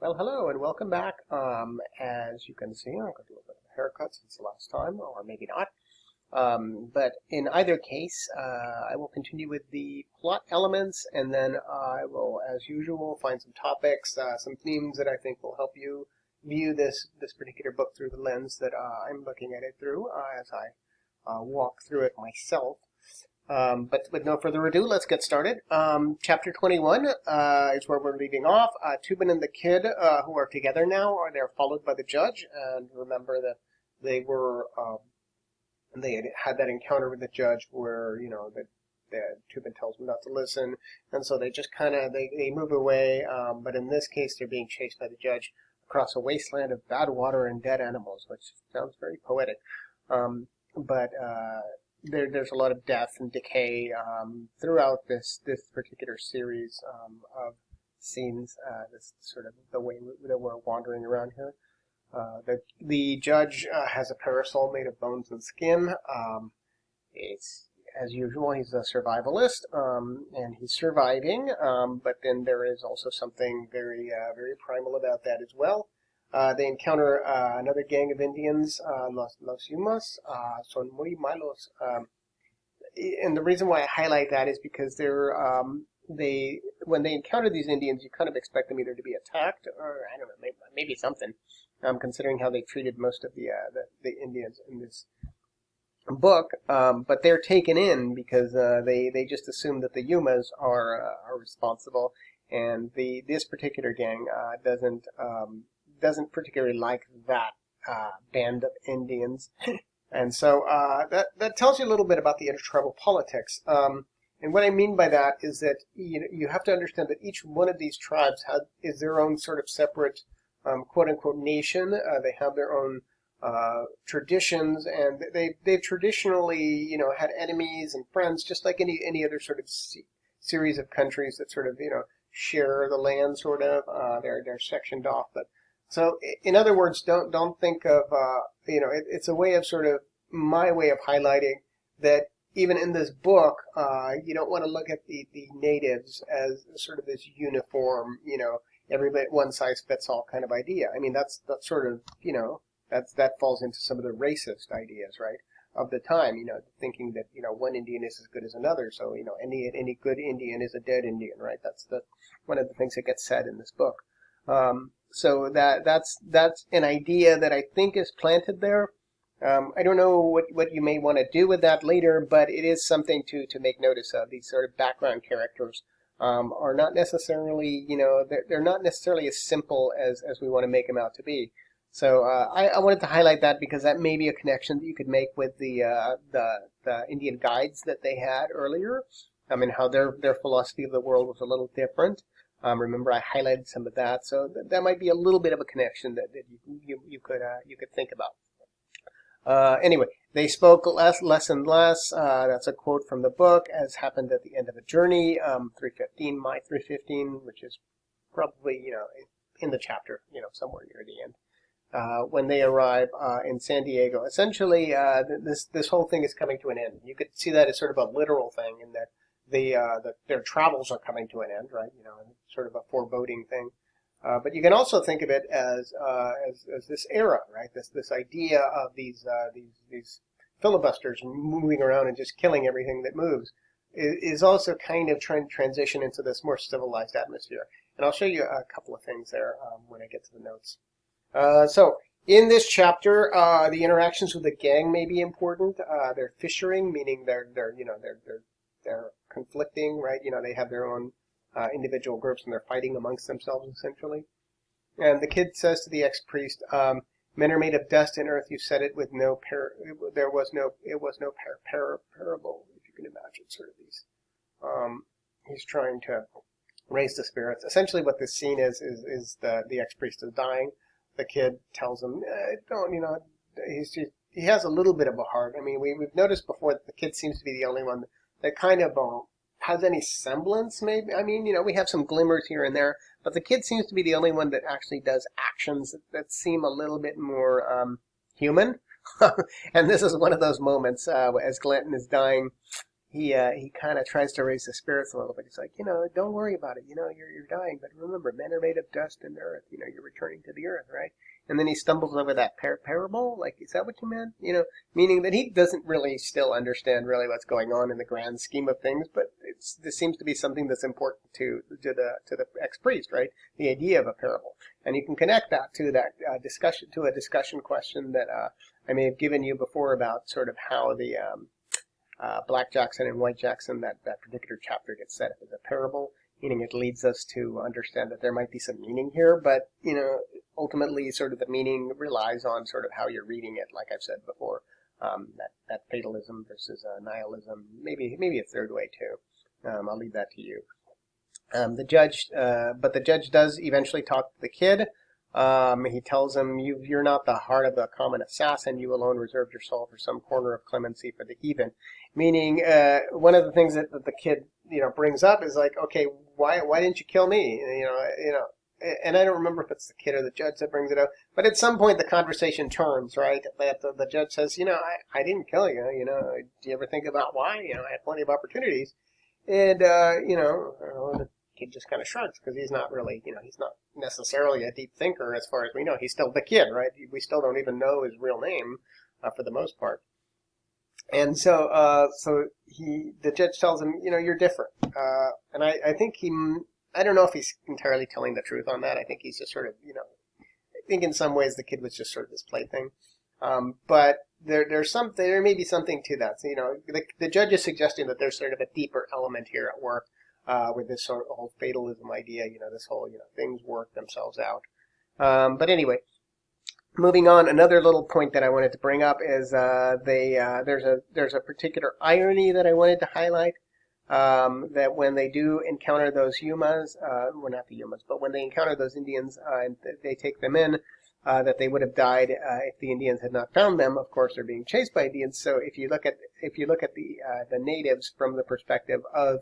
Well, hello and welcome back. As you can see, I've got a little bit of a haircut since the last time, or maybe not. But in either case, I will continue with the plot elements, and then I will, as usual, find some topics, some themes that I think will help you view this particular book through the lens that I'm looking at it through as I walk through it myself. But with no further ado, let's get started. Chapter 21 is where we're leaving off. Tubin and the kid, who are together now, they're followed by the judge. And remember that they were they had that encounter with the judge where that Tubin tells them not to listen, and so they just kind of they move away. But in this case, they're being chased by the judge across a wasteland of bad water and dead animals, which sounds very poetic. But there's a lot of death and decay throughout this particular series of scenes. This sort of the way that we're wandering around here. The judge has a parasol made of bones and skin. It's as usual, he's a survivalist, and he's surviving. But then there is also something very primal about that as well. They encounter another gang of Indians, Los Yumas, son muy malos. And the reason why I highlight that is because when they encounter these Indians, you kind of expect them either to be attacked or, I don't know, maybe something, considering how they treated most of the Indians in this book. But they're taken in because they just assume that the Yumas are responsible, and this particular gang doesn't particularly like that band of Indians. And so that tells you a little bit about the intertribal politics. And what I mean by that is that you have to understand that each one of these tribes is their own sort of separate quote-unquote nation. They have their own traditions, and they've traditionally had enemies and friends, just like any other sort of series of countries that sort of share the land, sort of. They're sectioned off, but. So, in other words, don't think of it's a way of sort of my way of highlighting that even in this book, you don't want to look at the natives as sort of this uniform, everybody one size fits all kind of idea. I mean, that's sort of that falls into some of the racist ideas, right, of the time. Thinking that one Indian is as good as another, so any good Indian is a dead Indian, right? That's one of the things that gets said in this book. So that's an idea that I think is planted there. I don't know what you may want to do with that later, but it is something to make notice of. These sort of background characters are not necessarily, they're not necessarily as simple as we want to make them out to be. So I wanted to highlight that because that may be a connection that you could make with the Indian guides that they had earlier. I mean, how their philosophy of the world was a little different. Remember, I highlighted some of that, so that might be a little bit of a connection that you could think about. Anyway, they spoke less and less. That's a quote from the book, as happened at the end of a journey. 315, my 315, which is probably in the chapter, somewhere near the end. When they arrive in San Diego, essentially, this whole thing is coming to an end. You could see that as sort of a literal thing, in that their travels are coming to an end, right? Sort of a foreboding thing. But you can also think of it as this era, right? This idea of these filibusters moving around and just killing everything that moves is also kind of trying to transition into this more civilized atmosphere. And I'll show you a couple of things there when I get to the notes. So in this chapter, the interactions with the gang may be important. They're fissuring, meaning they're conflicting, right? They have their own individual groups, and they're fighting amongst themselves, essentially. And the kid says to the ex-priest, "Men are made of dust and earth. You said it with no parable." If you can imagine, sort of these. He's trying to raise the spirits. Essentially, what this scene is the ex-priest is dying. The kid tells him, "Don't he has a little bit of a heart." I mean, we've noticed before that the kid seems to be the only one that kind of has any semblance, maybe. I mean, we have some glimmers here and there, but the kid seems to be the only one that actually does actions that seem a little bit more human. And this is one of those moments, as Glanton is dying. he kind of tries to raise the spirits a little bit. He's like, don't worry about it. You're dying, but remember, men are made of dust and earth. You're returning to the earth, right? And then he stumbles over that parable. Like, is that what you meant? Meaning that he doesn't really still understand really what's going on in the grand scheme of things, but this seems to be something that's important to the ex-priest, right? The idea of a parable, and you can connect that to that a discussion question that I may have given you before about sort of how the Black Jackson and White Jackson, that particular chapter gets set up as a parable, meaning it leads us to understand that there might be some meaning here, but, ultimately sort of the meaning relies on sort of how you're reading it, like I've said before, that fatalism versus nihilism, maybe a third way too. I'll leave that to you. But the judge does eventually talk to the kid. He tells him, you're not the heart of a common assassin. You alone reserved your soul for some corner of clemency for the heathen. Meaning, one of the things that the kid, brings up is like, okay, why didn't you kill me? And I don't remember if it's the kid or the judge that brings it up, but at some point the conversation turns, right? That the judge says, I didn't kill you. Do you ever think about why? I had plenty of opportunities. And, the kid just kind of shrugs because he's not really, he's not necessarily a deep thinker as far as we know. He's still the kid, right? We still don't even know his real name for the most part. And so, the judge tells him, you're different. And I think I don't know if he's entirely telling the truth on that. I think he's just sort of, I think in some ways the kid was just sort of this plaything. But there may be something to that. So, the judge is suggesting that there's sort of a deeper element here at work, with this sort of whole fatalism idea, this whole, things work themselves out. But anyway, moving on, another little point that I wanted to bring up is, there's a particular irony that I wanted to highlight. That when they do encounter those Yumas, well, not the Yumas, but when they encounter those Indians and they take them in, that they would have died if the Indians had not found them. Of course, they're being chased by Indians. So if you look at the natives from the perspective of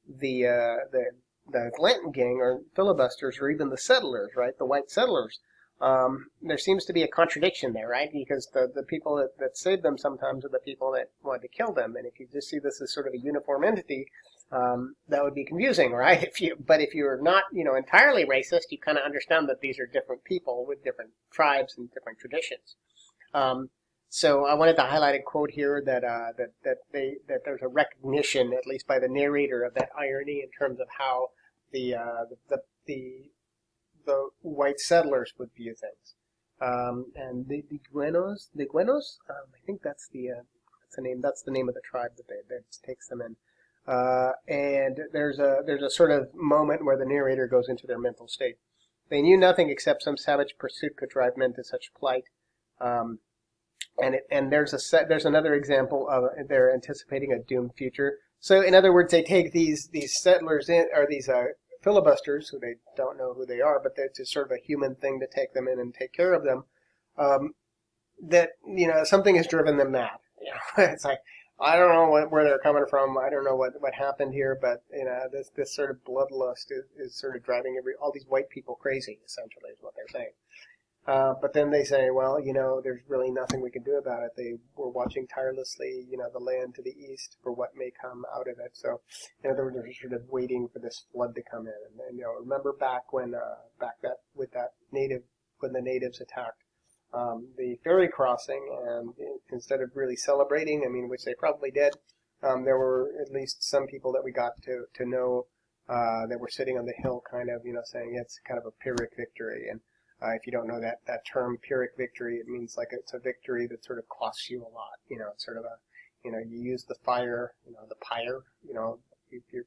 the Glanton gang or filibusters or even the settlers, right, the white settlers, there seems to be a contradiction there, right? Because the people that saved them sometimes are the people that wanted to kill them. And if you just see this as sort of a uniform entity, that would be confusing, right? But if you're not, entirely racist, you kind of understand that these are different people with different tribes and different traditions. So I wanted to highlight a quote here that there's a recognition, at least by the narrator, of that irony in terms of how the white settlers would view things. And the Guenos, I think that's the name. That's the name of the tribe that takes them in. And there's a sort of moment where the narrator goes into their mental state. They knew nothing except some savage pursuit could drive men to such plight. And there's another example of they're anticipating a doomed future. So in other words, they take these settlers in, or these filibusters, who they don't know who they are, but it's just sort of a human thing to take them in and take care of them. That something has driven them mad. It's like, I don't know where they're coming from. I don't know what happened here, but this sort of bloodlust is sort of driving all these white people crazy. Essentially, is what they're saying. But then they say, well, there's really nothing we can do about it. They were watching tirelessly, the land to the east for what may come out of it. So, they're sort of waiting for this flood to come in. And remember back when when the natives attacked the ferry crossing, and instead of really celebrating, which they probably did, there were at least some people that we got to know that were sitting on the hill, kind of, saying it's kind of a Pyrrhic victory. And if you don't know that term, Pyrrhic victory, it means like it's a victory that sort of costs you a lot. It's sort of you use the fire, the pyre, you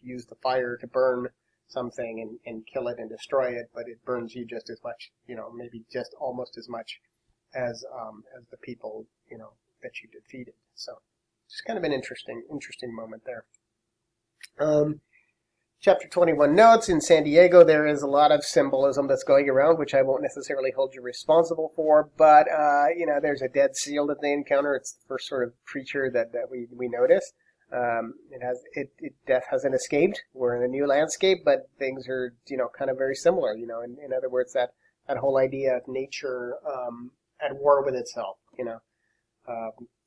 use the fire to burn something and kill it and destroy it, but it burns you just as much, maybe just almost as much as the people, that you defeated. So it's kind of an interesting moment there. Chapter 21 notes, in San Diego there is a lot of symbolism that's going around, which I won't necessarily hold you responsible for, but, there's a dead seal that they encounter. It's the first sort of creature that we notice. Death hasn't escaped. We're in a new landscape, but things are, kind of very similar, in other words, that whole idea of nature, at war with itself,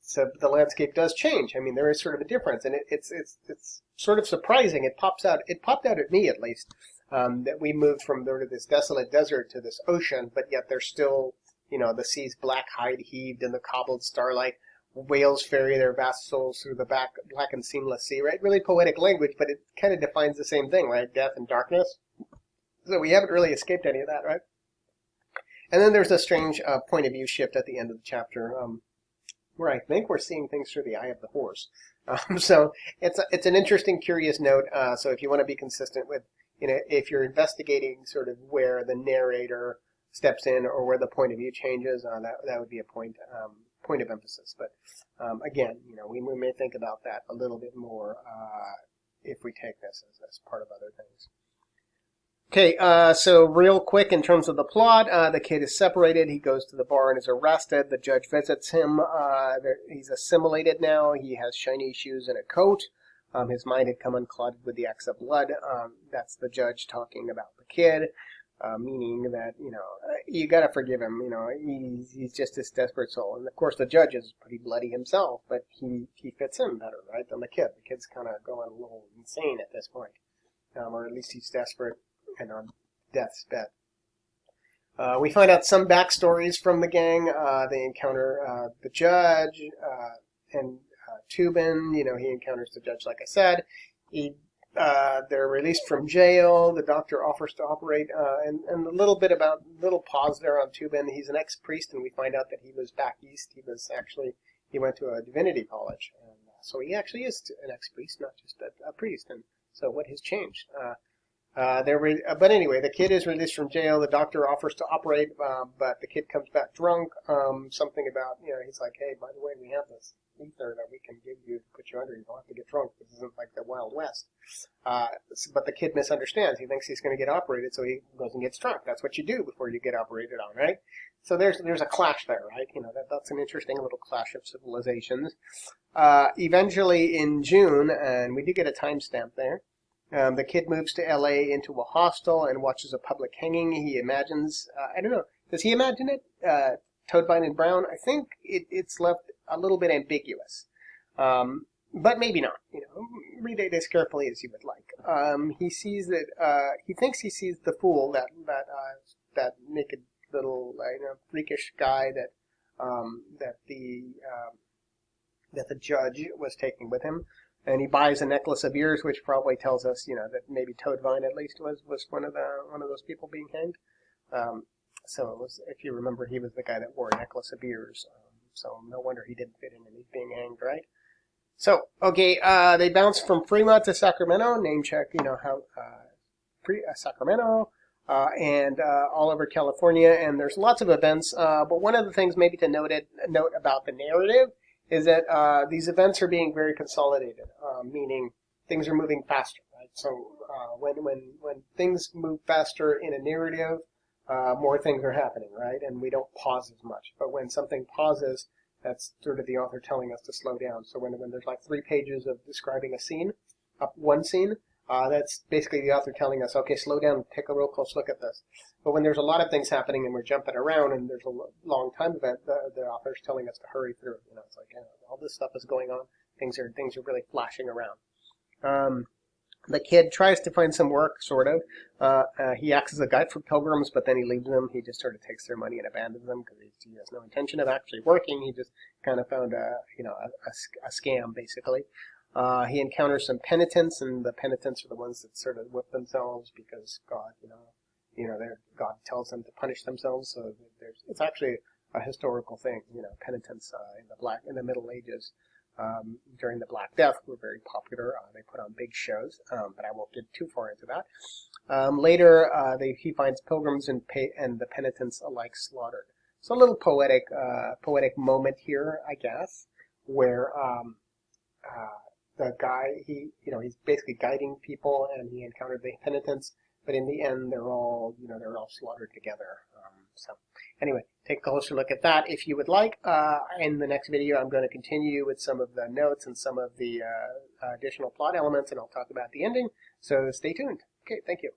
So the landscape does change. I mean, there is sort of a difference, and it's sort of surprising. It pops out. It popped out at me at least that we moved from sort of this desolate desert to this ocean, but yet there's still, the sea's black hide heaved in the cobbled starlight. Whales ferry their vast souls through the black and seamless sea, right? Really poetic language, but it kind of defines the same thing, right? Death and darkness. So we haven't really escaped any of that, right? And then there's a strange point of view shift at the end of the chapter, where I think we're seeing things through the eye of the horse. So it's an interesting, curious note. So if you want to be consistent with, if you're investigating sort of where the narrator steps in or where the point of view changes, that would be a point of emphasis. But again, we may think about that a little bit more if we take this as part of other things. Okay, so real quick in terms of the plot, the kid is separated. He goes to the bar and is arrested. The judge visits him. He's assimilated now. He has shiny shoes and a coat. His mind had come unclouded with the acts of blood. That's the judge talking about the kid, meaning that, you gotta forgive him. He's just this desperate soul. And of course the judge is pretty bloody himself, but he fits in better, right, than the kid. The kid's kind of going a little insane at this point, or at least he's desperate and on death's bed. We find out some backstories from the gang. They encounter the judge and Tubin. He encounters the judge, like I said. They're released from jail. The doctor offers to operate, and a little pause there on Tubin. He's an ex-priest, and we find out that he was back east. He went to a divinity college, and so he actually is an ex-priest, not just a priest. And so what has changed? But anyway, the kid is released from jail. The doctor offers to operate, but the kid comes back drunk. Something about, he's like, hey, by the way, we have this ether that we can give you to put you under. You don't have to get drunk. This isn't like the Wild West. But the kid misunderstands. He thinks he's going to get operated, so he goes and gets drunk. That's what you do before you get operated on, right? So there's a clash there, right? That's an interesting little clash of civilizations. Eventually in June, and we do get a timestamp there, the kid moves to L.A. into a hostel and watches a public hanging. He imagines, I don't know, does he imagine it? Toadvine and Brown? I think it's left a little bit ambiguous. But maybe not. Read it as carefully as you would like. He sees that, he thinks he sees the fool, that naked little, freakish guy that the judge was taking with him. And he buys a necklace of ears, which probably tells us, that maybe Toadvine at least was one of those people being hanged. So it was, if you remember, he was the guy that wore a necklace of ears. So no wonder he didn't fit in and he's being hanged, right? So okay, they bounce from Fremont to Sacramento. Name check, how Sacramento and all over California, and there's lots of events. But one of the things maybe to note about the narrative is that these events are being very consolidated, meaning things are moving faster, right? So when things move faster in a narrative, more things are happening, right? And we don't pause as much. But when something pauses, that's sort of the author telling us to slow down. So when there's like 3 pages of describing a scene, one scene, that's basically the author telling us, okay, slow down, take a real close look at this. But when there's a lot of things happening and we're jumping around and there's a long time event, the author's telling us to hurry through. It's like, all this stuff is going on. Things are really flashing around. The kid tries to find some work, sort of. He acts as a guide for pilgrims, but then he leaves them. He just sort of takes their money and abandons them because he has no intention of actually working. He just kind of found a scam, basically. He encounters some penitents, and the penitents are the ones that sort of whip themselves because God, God tells them to punish themselves. So it's actually a historical thing. Penitents in the Middle Ages during the Black Death were very popular. They put on big shows, but I won't get too far into that. Later, he finds pilgrims and the penitents alike slaughtered. So a little poetic moment here, I guess, where the guy, he's basically guiding people, and he encountered the penitents, but in the end, they're all slaughtered together. So anyway, take a closer look at that if you would like. In the next video, I'm going to continue with some of the notes and some of the additional plot elements, and I'll talk about the ending. So stay tuned. Okay, thank you.